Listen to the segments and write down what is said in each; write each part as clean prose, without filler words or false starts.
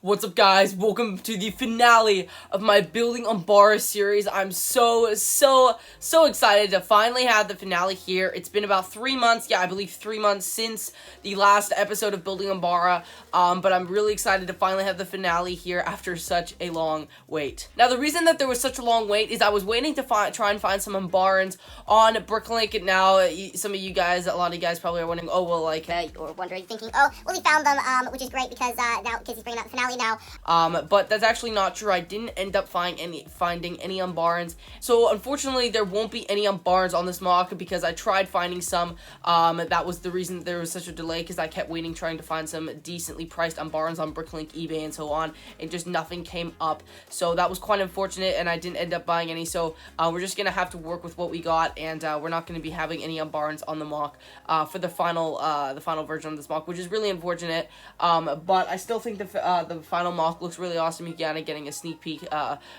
What's up, guys? Welcome to the finale of my Building Unbara series. I'm so excited to finally have the finale here. It's been about 3 months, I believe 3 months since the last episode of Building Unbara, but I'm really excited to finally have the finale here after such a long wait. Now, the reason that there was such a long wait is I was waiting to try and find some Unbarans on Bricklink. Now, some of you guys, a lot of you guys probably are wondering, oh, well, like, you're wondering, thinking, oh, well, he found them, which is great because he's bringing out the finale now. But that's actually not true. I didn't end up finding any Unbarans. So unfortunately, there won't be any Unbarans on this mock because I tried finding some. That was the reason there was such a delay, because I kept waiting, trying to find some decently priced Unbarans on Bricklink, eBay, and so on, and just nothing came up. So that was quite unfortunate, and I didn't end up buying any. So we're just gonna have to work with what we got, and we're not gonna be having any Unbarans on the mock for the final version of this mock, which is really unfortunate. But I still think the final mock looks really awesome. You're kind of getting a sneak peek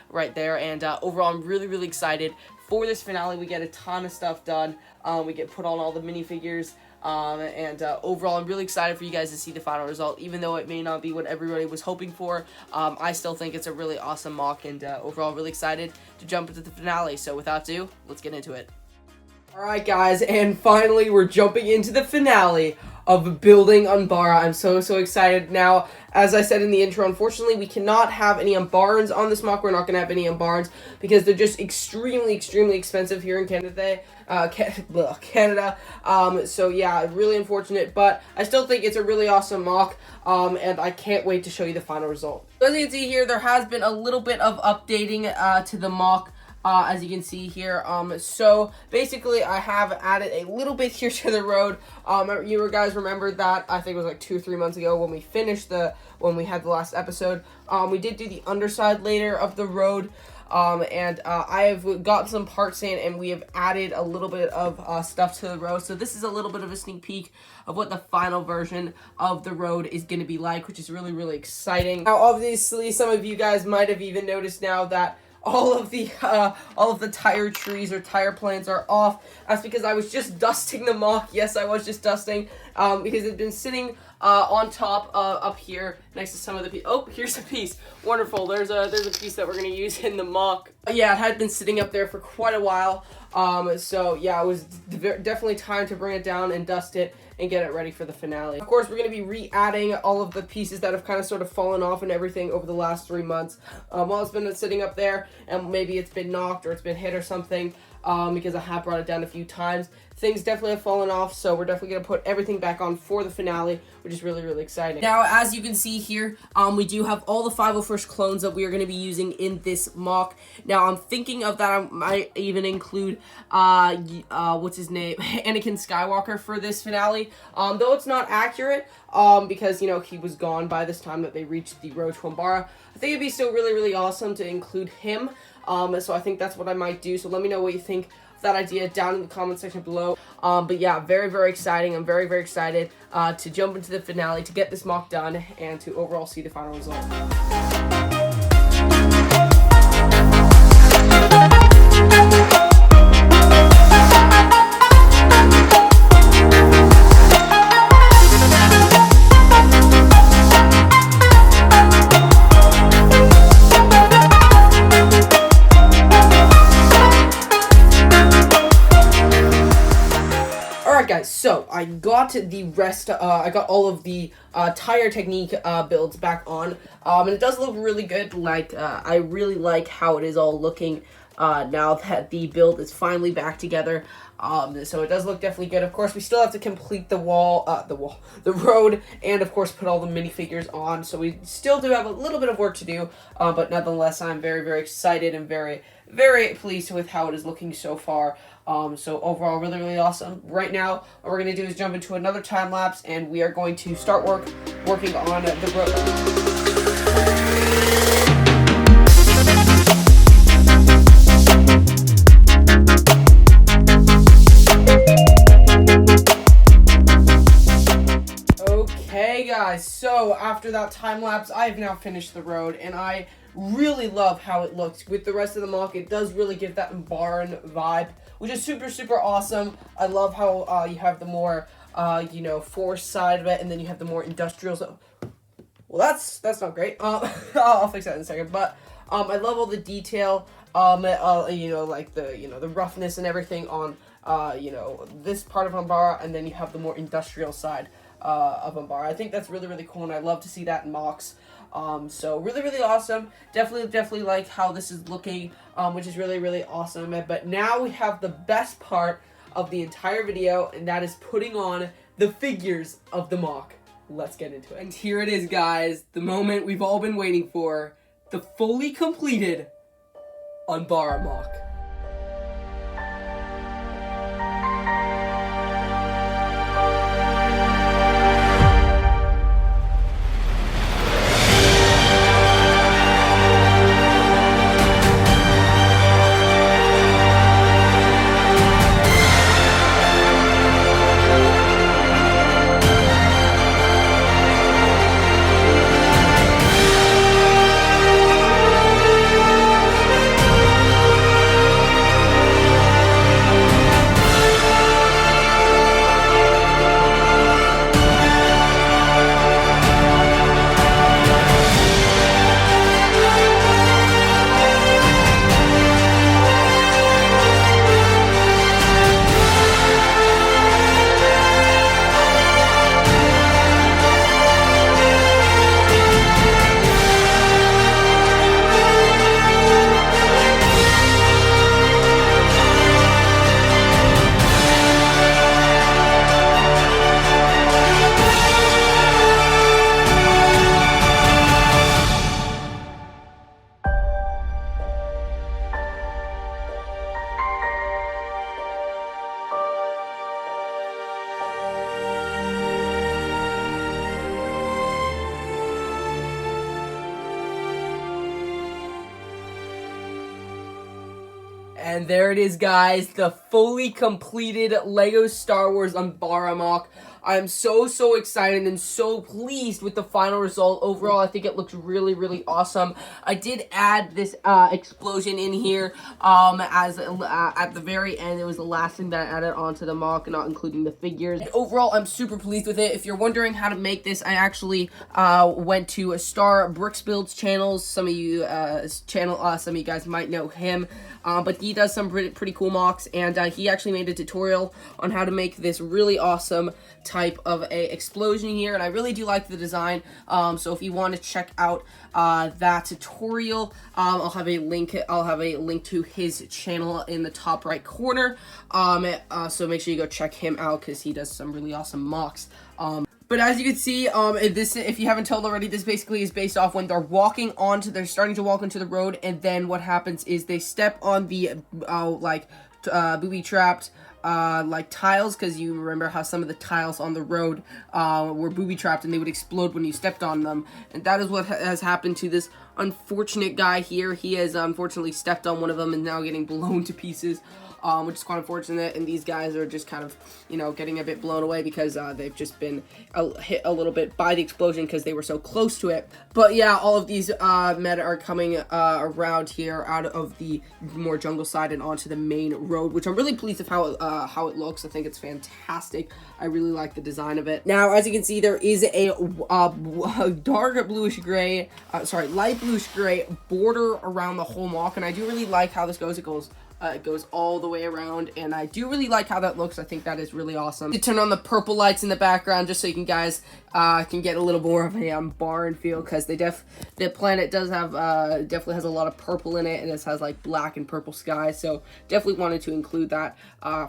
right there, and overall I'm really excited for this finale. We get a ton of stuff done. We get put on all the minifigures, and overall I'm really excited for you guys to see the final result. Even though it may not be what everybody was hoping for, I still think it's a really awesome mock, and overall really excited to jump into the finale. So without ado, let's get into it. Alright, guys, and finally we're jumping into the finale of Building Unbara. I'm so excited. Now, as I said in the intro, unfortunately we cannot have any Unbarans on this mock. We're not going to have any Unbarans because they're just extremely expensive here in Canada. So yeah, really unfortunate, but I still think it's a really awesome mock, and I can't wait to show you the final result. So as you can see here, there has been a little bit of updating to the mock. As you can see here, so basically I have added a little bit here to the road. You guys remember that, I think it was like 2 or 3 months ago when we finished when we had the last episode, we did do the underside layer of the road, and I have got some parts in, and we have added a little bit of stuff to the road. So this is a little bit of a sneak peek of what the final version of the road is going to be like, which is really exciting. Now, obviously, some of you guys might have even noticed now that all of the tire trees or tire plants are off. That's because I was just dusting the mock. Yes, I was just dusting, because it's been sitting on top up here next to some of the oh, here's a piece. Wonderful. There's a piece that we're gonna use in the mock. Yeah, it had been sitting up there for quite a while. So yeah, it was definitely time to bring it down and dust it and get it ready for the finale. Of course, we're going to be re-adding all of the pieces that have kind of sort of fallen off and everything over the last 3 months. While it's been sitting up there, and maybe it's been knocked or it's been hit or something, because I have brought it down a few times. Things definitely have fallen off, so we're definitely going to put everything back on for the finale, which is really exciting. Now, as you can see here, we do have all the 501st clones that we are going to be using in this mock. Now, I'm thinking of that I might even include, what's his name? Anakin Skywalker for this finale, though it's not accurate, because, you know, he was gone by this time that they reached the road to Unbara. I think it'd be still really awesome to include him, so I think that's what I might do. So let me know what you think that idea down in the comment section below. But yeah, very exciting. I'm very excited to jump into the finale, to get this mock done, and to overall see the final result. Guys, so I got the rest, I got all of the tire technique builds back on, and it does look really good. Like, I really like how it is all looking now that the build is finally back together. So it does look definitely good. Of course, we still have to complete the road, and of course put all the minifigures on. So we still do have a little bit of work to do, but nonetheless, I'm very excited and very pleased with how it is looking so far. So overall, really awesome. Right now, what we're going to do is jump into another time lapse, and we are going to start working on the road. Okay, guys, so after that time lapse, I have now finished the road, and I really love how it looks. With the rest of the mock, it does really give that Unbaran vibe, which is super awesome. I love how you have the more, forest side of it, and then you have the more industrial. Well, that's not great. I'll fix that in a second. But I love all the detail. You know, like the roughness and everything on you know, this part of Unbara, and then you have the more industrial side of Unbara. I think that's really, really cool, and I love to see that in MOCs. So really, really awesome. Definitely like how this is looking, which is really, really awesome. But now we have the best part of the entire video, and that is putting on the figures of the MOC. Let's get into it. And here it is, guys, the moment we've all been waiting for, the fully completed Unbara MOC. And there it is, guys, the fully completed LEGO Star Wars Unbara MOC. I'm so excited and so pleased with the final result. Overall, I think it looks really, really awesome. I did add this explosion in here as at the very end. It was the last thing that I added onto the MOC, not including the figures. And overall, I'm super pleased with it. If you're wondering how to make this, I actually went to a Star Bricks Builds channels. Some of you some of you guys might know him. But he does some pretty cool MOCs, and he actually made a tutorial on how to make this really awesome type of a explosion here, and I really do like the design. So if you want to check out that tutorial, I'll have a link to his channel in the top right corner. So make sure you go check him out because he does some really awesome MOCs. But as you can see, if you haven't told already, this basically is based off when they're starting to walk onto the road, and then what happens is they step on the booby-trapped tiles, because you remember how some of the tiles on the road were booby-trapped and they would explode when you stepped on them. And that is what has happened to this unfortunate guy here. He has unfortunately stepped on one of them and now getting blown to pieces. Which is quite unfortunate, and these guys are just kind of, you know, getting a bit blown away because they've just been hit a little bit by the explosion because they were so close to it. But yeah, all of these men are coming around here out of the more jungle side and onto the main road, which I'm really pleased with how it looks. I think it's fantastic. I really like the design of it. Now, as you can see, there is a dark bluish gray, light bluish gray border around the whole MOC, and I do really like how this goes. It goes all the way around, and I do really like how that looks. I think that is really awesome. You turn on the purple lights in the background just so you can guys can get a little more of a barn feel, because the planet does have definitely has a lot of purple in it, and it has like black and purple skies. So definitely wanted to include that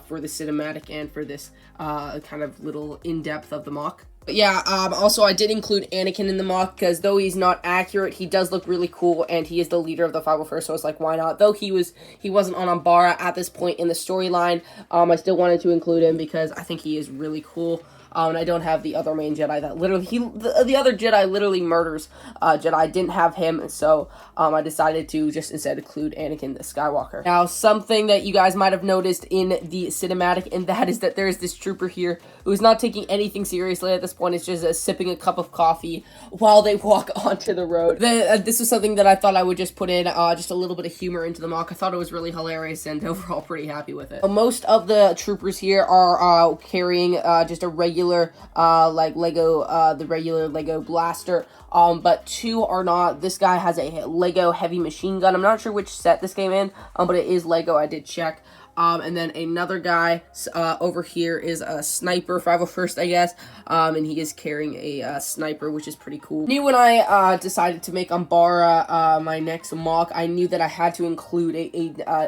for the cinematic and for this kind of little in-depth of the MOC. But yeah, also I did include Anakin in the MOC because though he's not accurate, he does look really cool, and he is the leader of the 501st, so it's like, why not? Though he wasn't on Unbara at this point in the storyline, I still wanted to include him because I think he is really cool. And I don't have the other main Jedi that literally, the other Jedi literally murders Jedi. I didn't have him, so I decided to just instead include Anakin the Skywalker. Now, something that you guys might have noticed in the cinematic, and that is that there is this trooper here who is not taking anything seriously at this point. It's just sipping a cup of coffee while they walk onto the road. This was something that I thought I would just put in just a little bit of humor into the MOC. I thought it was really hilarious, and overall pretty happy with it. Most of the troopers here are carrying just a regular regular like Lego, the regular Lego blaster. But 2 are not. This guy has a Lego heavy machine gun. I'm not sure which set this came in, but it is Lego. I did check. And then another guy over here is a sniper, 501st, I guess, and he is carrying a sniper, which is pretty cool. Knew when I decided to make Unbara my next MOC, I knew that I had to include a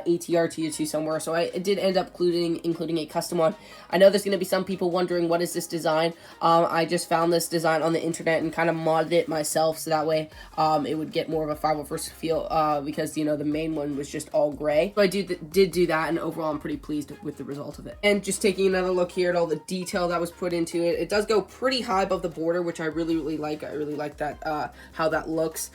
ATR tier 2 somewhere, so I did end up including a custom one. I know there's going to be some people wondering, what is this design? I just found this design on the internet and kind of modded it myself, so that way it would get more of a 501st feel, because, you know, the main one was just all gray. So I did do that, and overall I'm pretty pleased with the result of it. And just taking another look here at all the detail that was put into it, it does go pretty high above the border, which I really like. I really like that, how that looks.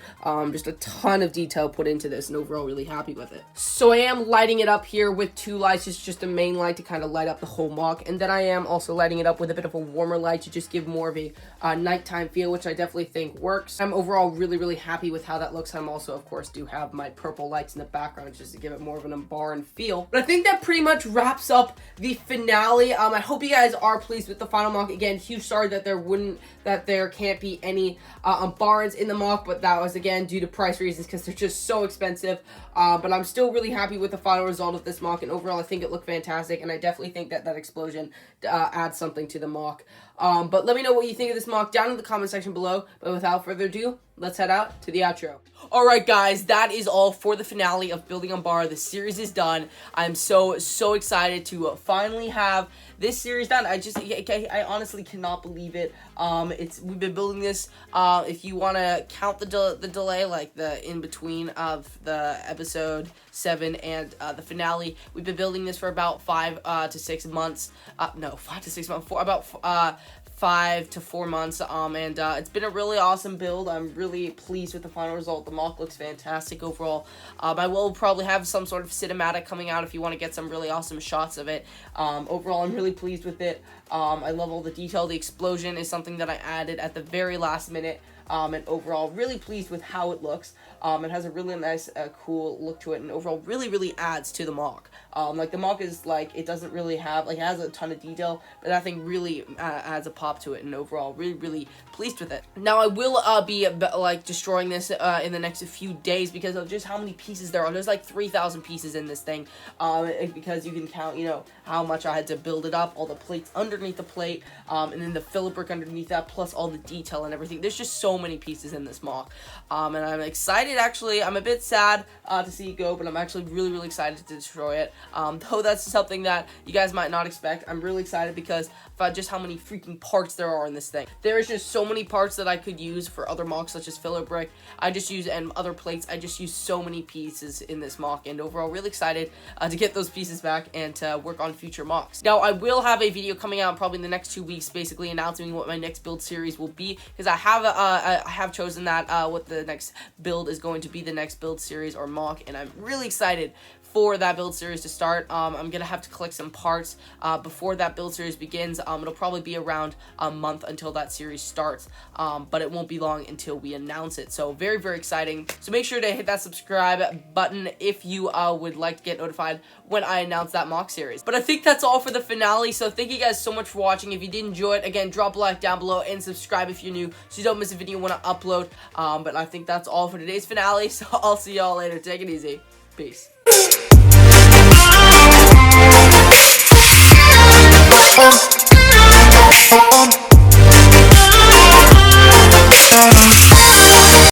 Just a ton of detail put into this, and overall really happy with it. So I am lighting it up here with 2 lights. It's just a main light to kind of light up the whole MOC, and then I am also lighting it up with a bit of a warmer light to just give more of a nighttime feel, which I definitely think works. I'm overall really happy with how that looks. I'm also, of course, do have my purple lights in the background just to give it more of an Unbaran feel. But I think that pretty much wraps up the finale. I hope you guys are pleased with the final MOC. Again, huge sorry that there can't be any Unbarans in the MOC, but that was again due to price reasons because they're just so expensive. But I'm still really happy with the final result of this MOC, and overall I think it looked fantastic, and I definitely think that explosion adds something to the MOC. But let me know what you think of this MOC down in the comment section below. But without further ado, let's head out to the outro. Alright guys, that is all for the finale of Building Unbara. The series is done. I'm so excited to finally have this series done. I honestly cannot believe it. We've been building this, if you want to count the delay, like the in between of the episode 7 and the finale, we've been building this for about 5 to 6 months. No, 5 to 6 months, about 5 to 4 months, and it's been a really awesome build. I'm really pleased with the final result. The MOC looks fantastic overall. I will probably have some sort of cinematic coming out if you want to get some really awesome shots of it. Overall, I'm really pleased with it. I love all the detail. The explosion is something that I added at the very last minute. And overall, really pleased with how it looks. It has a really nice, cool look to it, and overall really adds to the MOC. Like, the MOC is, like, it doesn't really have, like, it has a ton of detail, but that thing really adds a pop to it, and overall, really pleased with it. Now, I will be, like, destroying this in the next few days because of just how many pieces there are. There's, like, 3,000 pieces in this thing, because you can count, you know, how much I had to build it up, all the plates underneath the plate, and then the filler brick underneath that, plus all the detail and everything. There's just so many pieces in this MOC, and I'm excited. Actually, I'm a bit sad to see it go, but I'm actually really excited to destroy it. Though that's something that you guys might not expect. I'm really excited because of just how many freaking parts there are in this thing. There is just so many parts that I could use for other MOCs, such as filler brick. And other plates. I just use so many pieces in this MOC, and overall really excited to get those pieces back and to work on future MOCs. Now, I will have a video coming out probably in the next 2 weeks, basically announcing what my next build series will be, because I have chosen that what the next build is going to be, the next build series or MOC, and I'm really excited for that build series to start. I'm gonna have to collect some parts before that build series begins. It'll probably be around a month until that series starts, but it won't be long until we announce it. So very exciting. So make sure to hit that subscribe button if you would like to get notified when I announce that MOC series. But I think that's all for the finale. So thank you guys so much for watching. If you did enjoy it, again, drop a like down below and subscribe if you're new so you don't miss a video when I upload. But I think that's all for today's finale. So I'll see y'all later. Take it easy. Peace.